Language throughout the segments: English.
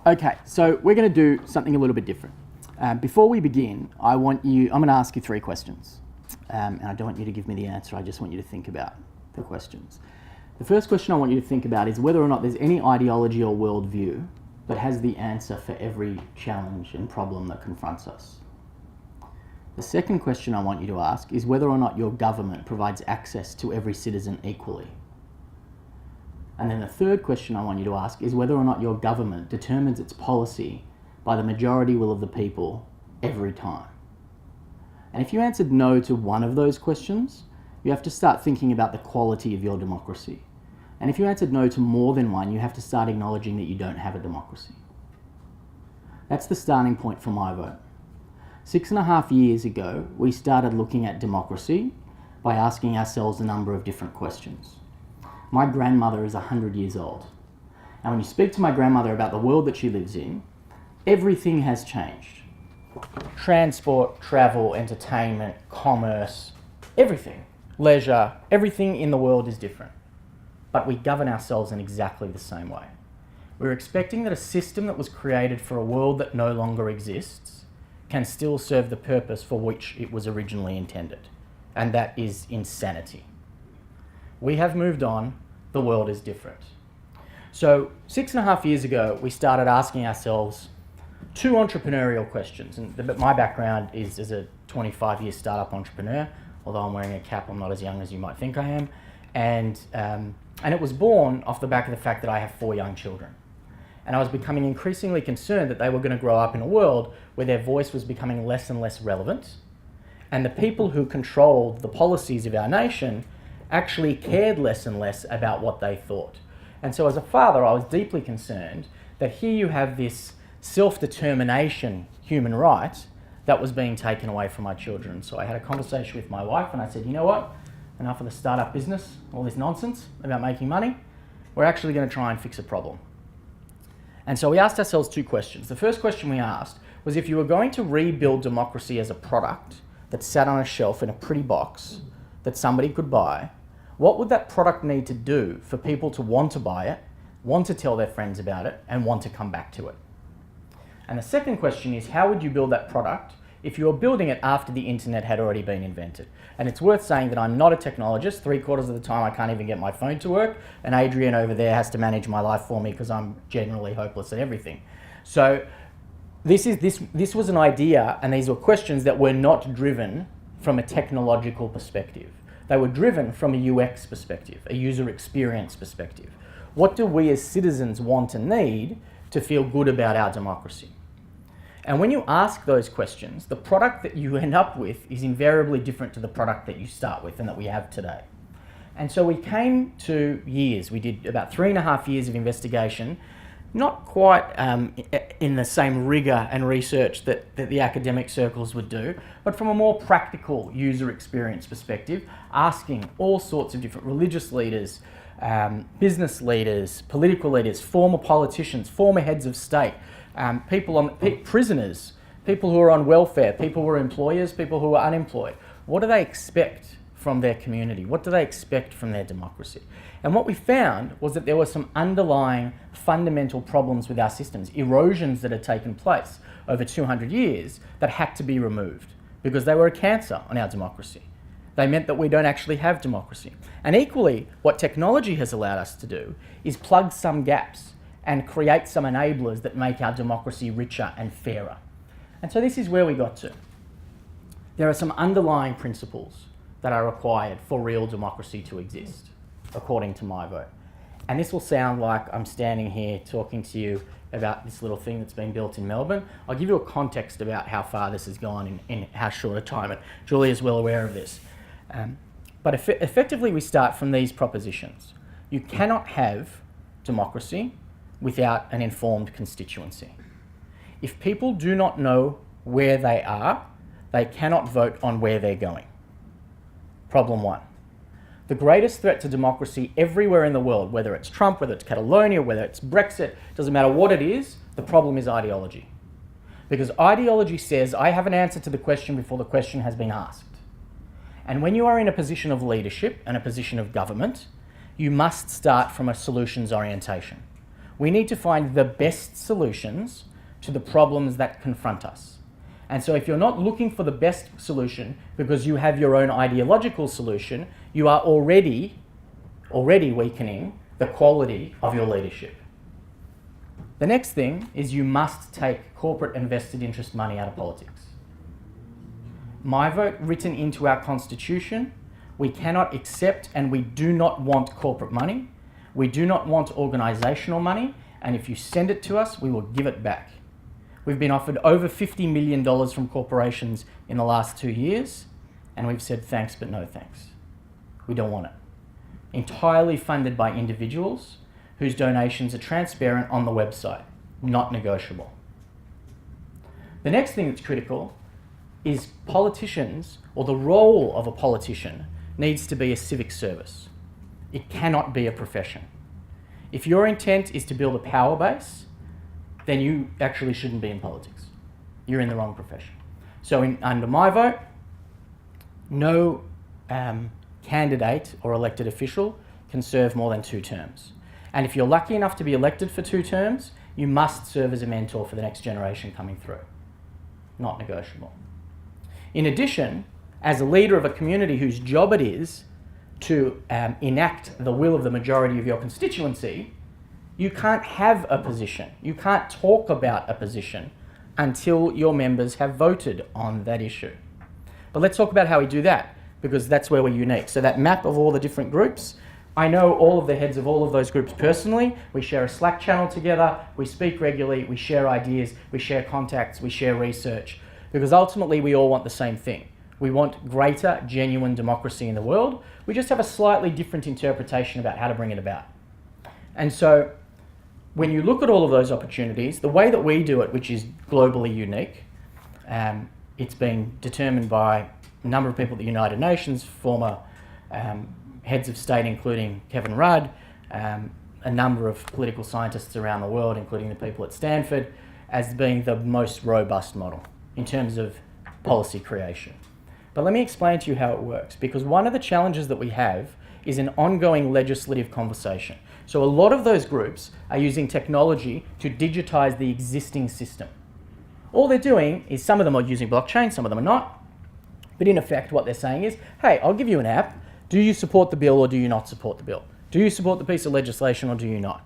Okay, so we're going to do something a little bit different. Before we begin, I'm going to ask you 3 questions. And I don't want you to give me the answer, I just want you to think about the questions. The first question I want you to think about is whether or not there's any ideology or worldview that has the answer for every challenge and problem that confronts us. The second question I want you to ask is whether or not your government provides access to every citizen equally. And then the third question I want you to ask is whether or not your government determines its policy by the majority will of the people every time. And if you answered no to one of those questions, you have to start thinking about the quality of your democracy. And if you answered no to more than one, you have to start acknowledging that you don't have a democracy. That's the starting point for MiVote. 6.5 years ago, we started looking at democracy by asking ourselves a number of different questions. My grandmother is 100 years old. And when you speak to my grandmother about the world that she lives in, everything has changed. Transport, travel, entertainment, commerce, everything. Leisure, everything in the world is different. But we govern ourselves in exactly the same way. We're expecting that a system that was created for a world that no longer exists can still serve the purpose for which it was originally intended. And that is insanity. We have moved on, the world is different. So 6.5 years ago, we started asking ourselves 2 entrepreneurial questions. And my background is as a 25-year startup entrepreneur, although I'm wearing a cap, I'm not as young as you might think I am. And it was born off the back of the fact that I have 4 young children. And I was becoming increasingly concerned that they were going to grow up in a world where their voice was becoming less and less relevant. And the people who controlled the policies of our nation actually cared less and less about what they thought. And so as a father, I was deeply concerned that here you have this self-determination human right that was being taken away from my children. So I had a conversation with my wife and I said, you know what? Enough of the startup business, all this nonsense about making money. We're actually going to try and fix a problem. And so we asked ourselves 2 questions. The first question we asked was if you were going to rebuild democracy as a product that sat on a shelf in a pretty box that somebody could buy, what would that product need to do for people to want to buy it, want to tell their friends about it, and want to come back to it? And the second question is, how would you build that product if you were building it after the internet had already been invented? And it's worth saying that I'm not a technologist. 3/4 of the time I can't even get my phone to work, and Adrian over there has to manage my life for me because I'm generally hopeless at everything. So this was an idea, and these were questions that were not driven from a technological perspective. They were driven from a UX perspective, a user experience perspective. What do we as citizens want and need to feel good about our democracy? And when you ask those questions, the product that you end up with is invariably different to the product that you start with and that we have today. And so we came to years. We did about 3.5 years of investigation, not quite in the same rigour and research that the academic circles would do, but from a more practical user experience perspective, asking all sorts of different religious leaders, business leaders, political leaders, former politicians, former heads of state, prisoners, people who are on welfare, people who are employers, people who are unemployed. What do they expect from their community? What do they expect from their democracy? And what we found was that there were some underlying fundamental problems with our systems, erosions that had taken place over 200 years that had to be removed because they were a cancer on our democracy. They meant that we don't actually have democracy. And equally, what technology has allowed us to do is plug some gaps and create some enablers that make our democracy richer and fairer. And so this is where we got to. There are some underlying principles that are required for real democracy to exist, according to MiVote. And this will sound like I'm standing here talking to you about this little thing that's been built in Melbourne. I'll give you a context about how far this has gone in how short a time, and Julia's well aware of this. But effectively we start from these propositions. You cannot have democracy without an informed constituency. If people do not know where they are, they cannot vote on where they're going. Problem 1. The greatest threat to democracy everywhere in the world, whether it's Trump, whether it's Catalonia, whether it's Brexit, doesn't matter what it is, the problem is ideology. Because ideology says, I have an answer to the question before the question has been asked. And when you are in a position of leadership and a position of government, you must start from a solutions orientation. We need to find the best solutions to the problems that confront us. And so if you're not looking for the best solution because you have your own ideological solution, you are already weakening the quality of your leadership. The next thing is you must take corporate and vested interest money out of politics. MiVote, written into our constitution, we cannot accept and we do not want corporate money. We do not want organisational money, and if you send it to us, we will give it back. We've been offered over $50 million from corporations in the last 2 years, and we've said thanks but no thanks. We don't want it. Entirely funded by individuals whose donations are transparent on the website, not negotiable. The next thing that's critical is politicians, or the role of a politician, needs to be a civic service. It cannot be a profession. If your intent is to build a power base, then you actually shouldn't be in politics. You're in the wrong profession. So under MiVote, no candidate or elected official can serve more than 2 terms. And if you're lucky enough to be elected for 2 terms, you must serve as a mentor for the next generation coming through. Not negotiable. In addition, as a leader of a community whose job it is to enact the will of the majority of your constituency, you can't have a position. You can't talk about a position until your members have voted on that issue. But let's talk about how we do that, because that's where we're unique. So that map of all the different groups, I know all of the heads of all of those groups personally. We share a Slack channel together, we speak regularly, we share ideas, we share contacts, we share research, because ultimately we all want the same thing. We want greater, genuine democracy in the world. We just have a slightly different interpretation about how to bring it about. And so when you look at all of those opportunities, the way that we do it, which is globally unique, it's been determined by a number of people at the United Nations, former heads of state, including Kevin Rudd, a number of political scientists around the world, including the people at Stanford, as being the most robust model in terms of policy creation. But let me explain to you how it works, because one of the challenges that we have is an ongoing legislative conversation. So a lot of those groups are using technology to digitize the existing system. All they're doing is, some of them are using blockchain, some of them are not, but in effect what they're saying is, hey, I'll give you an app, do you support the bill or do you not support the bill? Do you support the piece of legislation or do you not?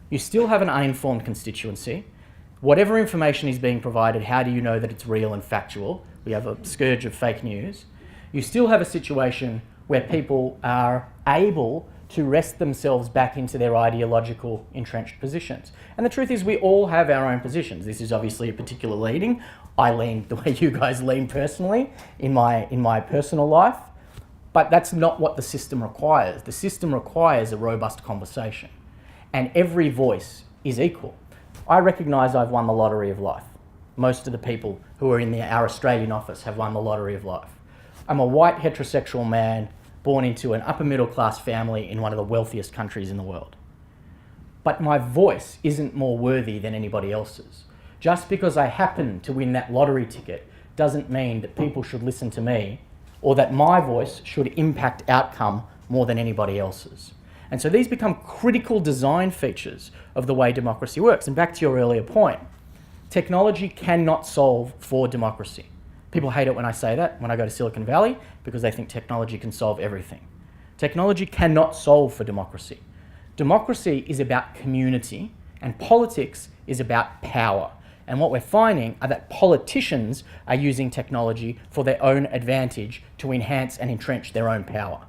You still have an uninformed constituency. Whatever information is being provided, how do you know that it's real and factual? We have a scourge of fake news. You still have a situation where people are able to wrest themselves back into their ideological entrenched positions. And the truth is, we all have our own positions. This is obviously a particular leaning. I lean the way you guys lean personally in my personal life, but that's not what the system requires. The system requires a robust conversation, and every voice is equal. I recognise I've won the lottery of life. Most of the people who are in our Australian office have won the lottery of life. I'm a white heterosexual man born into an upper middle class family in one of the wealthiest countries in the world. But my voice isn't more worthy than anybody else's. Just because I happen to win that lottery ticket doesn't mean that people should listen to me, or that my voice should impact outcome more than anybody else's. And so these become critical design features of the way democracy works. And back to your earlier point, technology cannot solve for democracy. People hate it when I say that, when I go to Silicon Valley, because they think technology can solve everything. Technology cannot solve for democracy. Democracy is about community, and politics is about power. And what we're finding are that politicians are using technology for their own advantage to enhance and entrench their own power.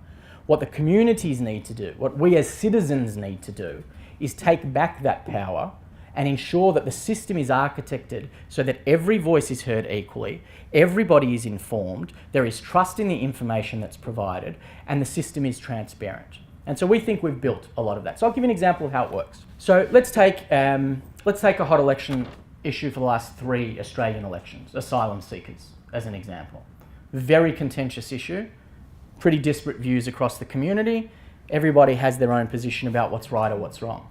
What the communities need to do, what we as citizens need to do, is take back that power and ensure that the system is architected so that every voice is heard equally, everybody is informed, there is trust in the information that's provided, and the system is transparent. And so we think we've built a lot of that. So I'll give you an example of how it works. So let's take a hot election issue for the last 3 Australian elections, Asylum Seekers, as an example. Very contentious issue, pretty disparate views across the community. Everybody has their own position about what's right or what's wrong.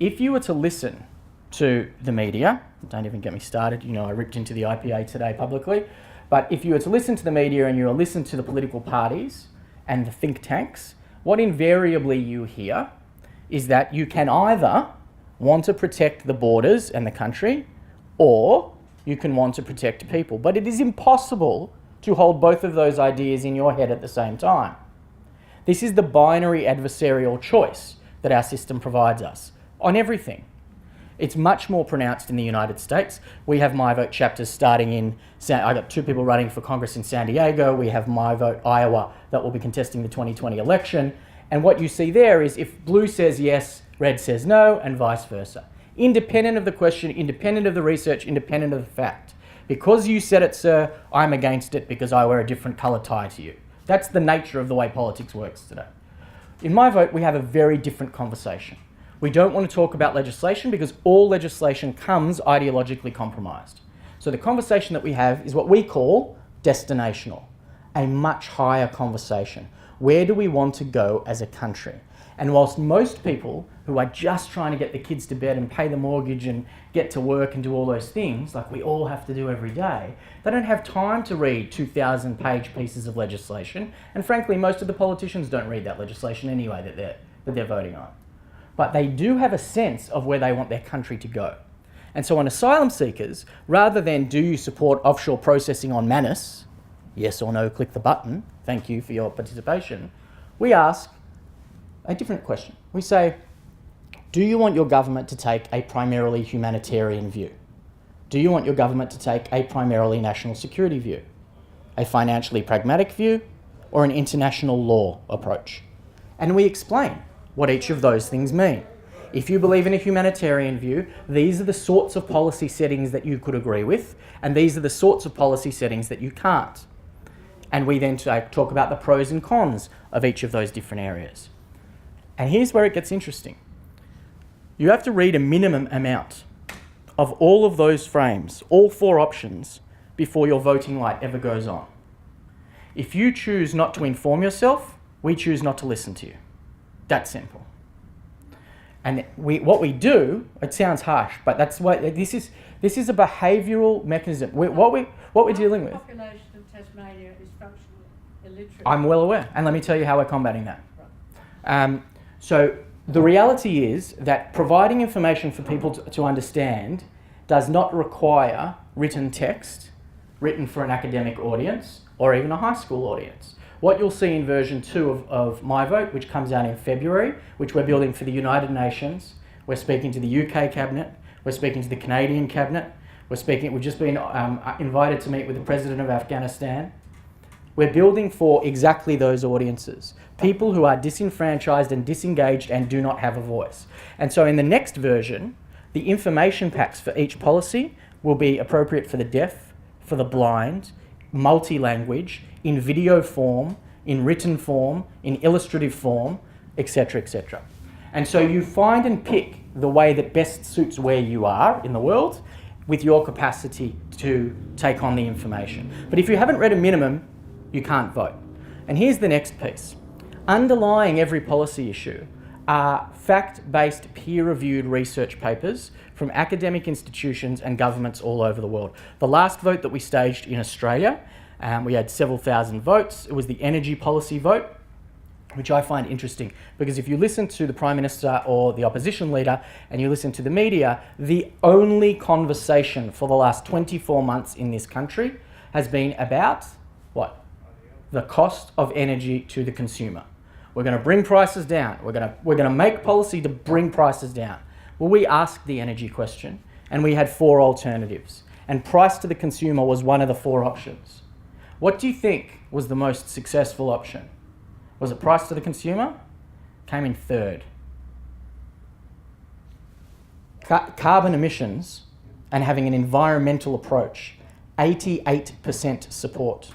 If you were to listen to the media, don't even get me started, you know I ripped into the IPA today publicly, but if you were to listen to the media and you were to listen to the political parties and the think tanks, what invariably you hear is that you can either want to protect the borders and the country, or you can want to protect people. But it is impossible to hold both of those ideas in your head at the same time. This is the binary adversarial choice that our system provides us on everything. It's much more pronounced in the United States. We have MiVote chapters starting in, I got 2 people running for Congress in San Diego. We have MiVote Iowa that will be contesting the 2020 election. And what you see there is if blue says yes, red says no, and vice versa. Independent of the question, independent of the research, independent of the fact. Because you said it, sir, I'm against it because I wear a different colour tie to you. That's the nature of the way politics works today. In MiVote, we have a very different conversation. We don't want to talk about legislation because all legislation comes ideologically compromised. So the conversation that we have is what we call destinational, a much higher conversation. Where do we want to go as a country? And whilst most people who are just trying to get the kids to bed and pay the mortgage and get to work and do all those things, like we all have to do every day, they don't have time to read 2,000-page pieces of legislation. And frankly, most of the politicians don't read that legislation anyway that they're voting on. But they do have a sense of where they want their country to go. And so on asylum seekers, rather than do you support offshore processing on Manus, yes or no, click the button, thank you for your participation, we ask a different question. We say, do you want your government to take a primarily humanitarian view? Do you want your government to take a primarily national security view? A financially pragmatic view? Or an international law approach? And we explain what each of those things mean. If you believe in a humanitarian view, these are the sorts of policy settings that you could agree with, and these are the sorts of policy settings that you can't. And we then talk about the pros and cons of each of those different areas. And here's where it gets interesting. You have to read a minimum amount of all of those frames, all 4 options, before your voting light ever goes on. If you choose not to inform yourself, we choose not to listen to you. That simple. And what we do, it sounds harsh, but that's what this is a behavioural mechanism. What we're dealing with. The population of Tasmania is functionally illiterate. I'm well aware, and let me tell you how we're combating that. So the reality is that providing information for people to understand does not require written text, written for an academic audience or even a high school audience. What you'll see in version 2 of MiVote, which comes out in February, which we're building for the United Nations, we're speaking to the UK Cabinet, we're speaking to the Canadian Cabinet, we've just been invited to meet with the President of Afghanistan. We're building for exactly those audiences, people who are disenfranchised and disengaged and do not have a voice. And so in the next version, the information packs for each policy will be appropriate for the deaf, for the blind, multi-language, in video form, in written form, in illustrative form, etc., etc. And so you find and pick the way that best suits where you are in the world with your capacity to take on the information. But if you haven't read a minimum, you can't vote. And here's the next piece. Underlying every policy issue are fact-based, peer-reviewed research papers from academic institutions and governments all over the world. The last vote that we staged in Australia, we had several thousand votes. It was the energy policy vote, which I find interesting because if you listen to the Prime Minister or the opposition leader and you listen to the media, the only conversation for the last 24 months in this country has been about what? The cost of energy to the consumer. We're going to bring prices down. We're going to make policy to bring prices down. Well, we asked the energy question and we had 4 alternatives. And price to the consumer was one of the 4 options. What do you think was the most successful option? Was it price to the consumer? Came in 3rd. Carbon emissions and having an environmental approach, 88% support.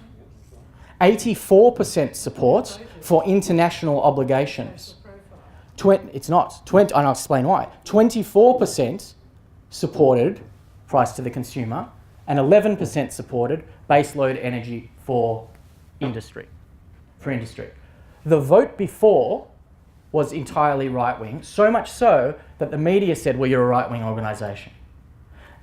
84% support for international obligations. It's not. And I'll explain why. 24% supported price to the consumer and 11% supported baseload energy for industry. The vote before was entirely right-wing, so much so that the media said, well, you're a right-wing organisation.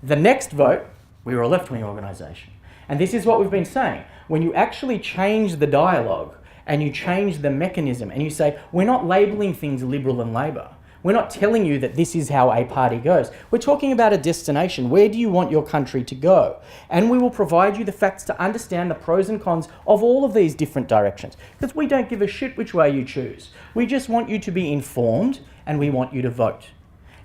The next vote, we were a left-wing organisation. And this is what we've been saying. When you actually change the dialogue and you change the mechanism and you say, we're not labelling things Liberal and Labor, We're not telling you that this is how a party goes. We're talking about a destination. Where do you want your country to go? And we will provide you the facts to understand the pros and cons of all of these different directions. Because we don't give a shit which way you choose. We just want you to be informed and we want you to vote.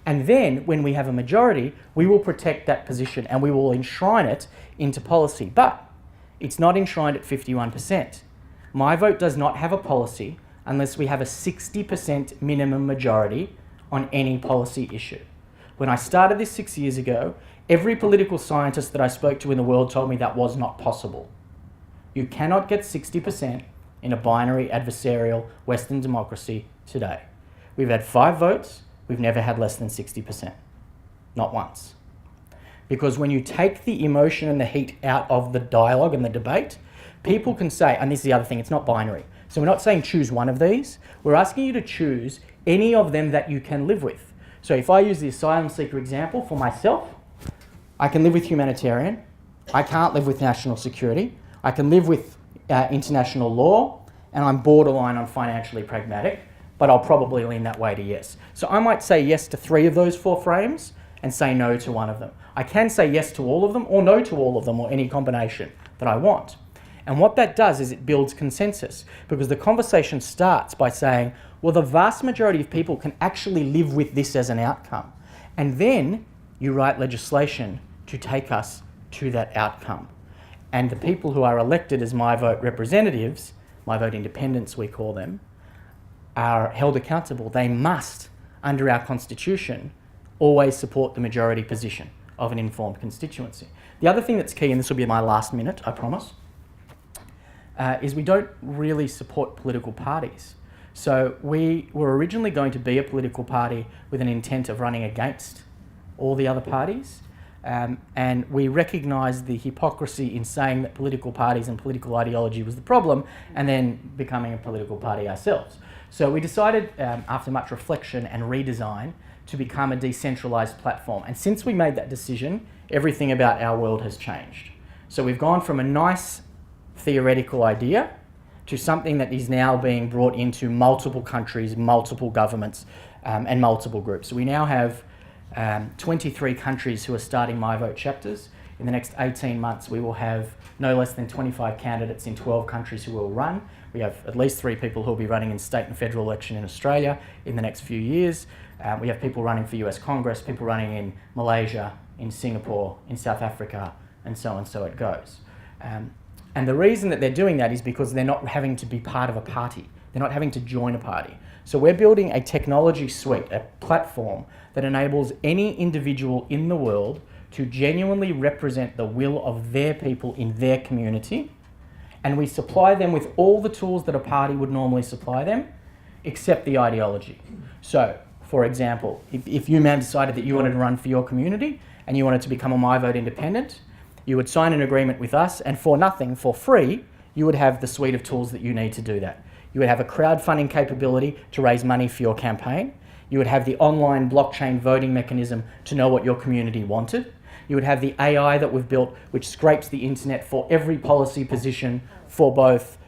And then when we have a majority, we will protect that position and we will enshrine it into policy. But it's not enshrined at 51%. MiVote does not have a policy unless we have a 60% minimum majority on any policy issue. When I started this 6 years ago, every political scientist that I spoke to in the world told me that was not possible. You cannot get 60% in a binary adversarial Western democracy today. We've had 5 votes, we've never had less than 60%. Not once. Because when you take the emotion and the heat out of the dialogue and the debate, people can say, and this is the other thing, it's not binary. So we're not saying choose one of these, we're asking you to choose any of them that you can live with. So if I use the asylum seeker example for myself, I can live with humanitarian, I can't live with national security, I can live with international law, and I'm borderline on financially pragmatic, but I'll probably lean that way to yes. So I might say yes to 3 of those 4 frames and say no to one of them. I can say yes to all of them or no to all of them or any combination that I want. And what that does is it builds consensus, because the conversation starts by saying, well, the vast majority of people can actually live with this as an outcome. And then you write legislation to take us to that outcome. And the people who are elected as MiVote representatives, MiVote independents we call them, are held accountable. They must, under our constitution, always support the majority position of an informed constituency. The other thing that's key, and this will be my last minute, I promise, is we don't really support political parties. So we were originally going to be a political party with an intent of running against all the other parties, and we recognised the hypocrisy in saying that political parties and political ideology was the problem, and then becoming a political party ourselves. So we decided, after much reflection and redesign, to become a decentralised platform. And since we made that decision, everything about our world has changed. So we've gone from a nice theoretical idea to something that is now being brought into multiple countries, multiple governments, and multiple groups. So we now have 23 countries who are starting MiVote chapters. In the next 18 months, we will have no less than 25 candidates in 12 countries who will run. We have at least 3 people who will be running in state and federal election in Australia in the next few years. We have people running for US Congress, people running in Malaysia, in Singapore, in South Africa, and so on, so it goes. And the reason that they're doing that is because they're not having to be part of a party. They're not having to join a party. So we're building a technology suite, a platform that enables any individual in the world to genuinely represent the will of their people in their community. And we supply them with all the tools that a party would normally supply them, except the ideology. So, for example, if you, ma'am, decided that you wanted to run for your community and you wanted to become a MiVote independent, you would sign an agreement with us, and for nothing, for free, you would have the suite of tools that you need to do that. You would have a crowdfunding capability to raise money for your campaign. You would have the online blockchain voting mechanism to know what your community wanted. You would have the AI that we've built, which scrapes the internet for every policy position for both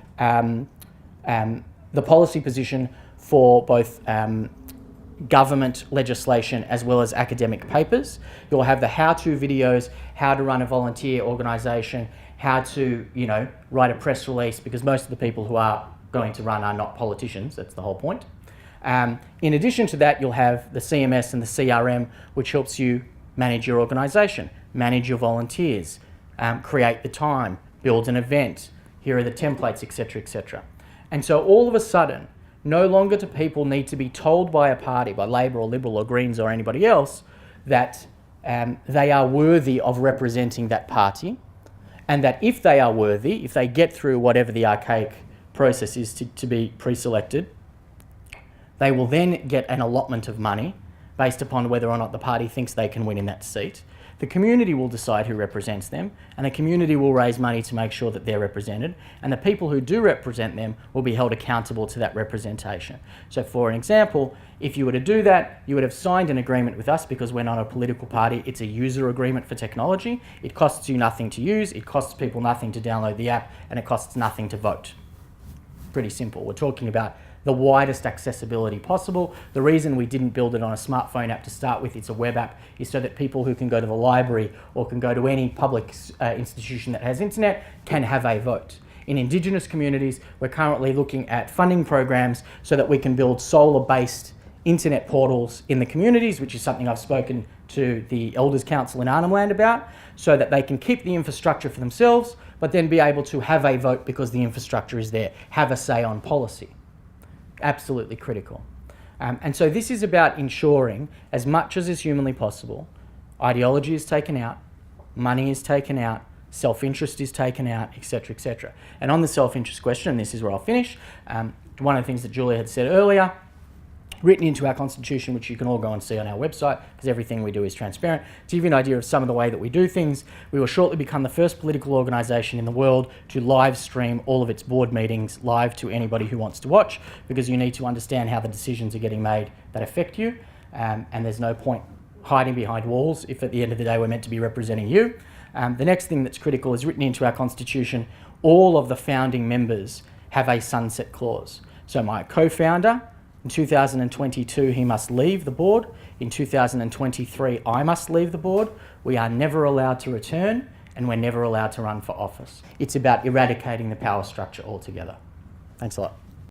government legislation as well as academic papers. You'll have the how-to videos, how to run a volunteer organisation, how to, write a press release, because most of the people who are going to run are not politicians. That's the whole point. In addition to that, you'll have the CMS and the CRM, which helps you manage your organisation, manage your volunteers, create the time, build an event, here are the templates, etc., etc. And so all of a sudden, no longer do people need to be told by a party, by Labor or Liberal or Greens or anybody else, that they are worthy of representing that party, and that if they are worthy, if they get through whatever the archaic process is to be pre-selected, they will then get an allotment of money based upon whether or not the party thinks they can win in that seat. The community will decide who represents them, and the community will raise money to make sure that they're represented, and the people who do represent them will be held accountable to that representation. So for an example, if you were to do that, you would have signed an agreement with us, because we're not a political party, it's a user agreement for technology. It costs you nothing to use, it costs people nothing to download the app, and it costs nothing to vote. Pretty simple. We're talking about the widest accessibility possible. The reason we didn't build it on a smartphone app to start with, it's a web app, is so that people who can go to the library or can go to any public institution that has internet can have a vote. In Indigenous communities, we're currently looking at funding programs so that we can build solar-based internet portals in the communities, which is something I've spoken to the Elders Council in Arnhem Land about, so that they can keep the infrastructure for themselves, but then be able to have a vote because the infrastructure is there, have a say on policy. Absolutely critical. And so this is about ensuring, as much as is humanly possible, ideology is taken out, money is taken out, self-interest is taken out, etc., etc. And on the self-interest question, and this is where I'll finish, one of the things that Julia had said earlier, written into our constitution, which you can all go and see on our website, because everything we do is transparent. To give you an idea of some of the way that we do things, we will shortly become the first political organisation in the world to live stream all of its board meetings live to anybody who wants to watch, because you need to understand how the decisions are getting made that affect you, and there's no point hiding behind walls if at the end of the day we're meant to be representing you. The next thing that's critical is written into our constitution, all of the founding members have a sunset clause. So my co-founder, in 2022, he must leave the board. In 2023, I must leave the board. We are never allowed to return, and we're never allowed to run for office. It's about eradicating the power structure altogether. Thanks a lot.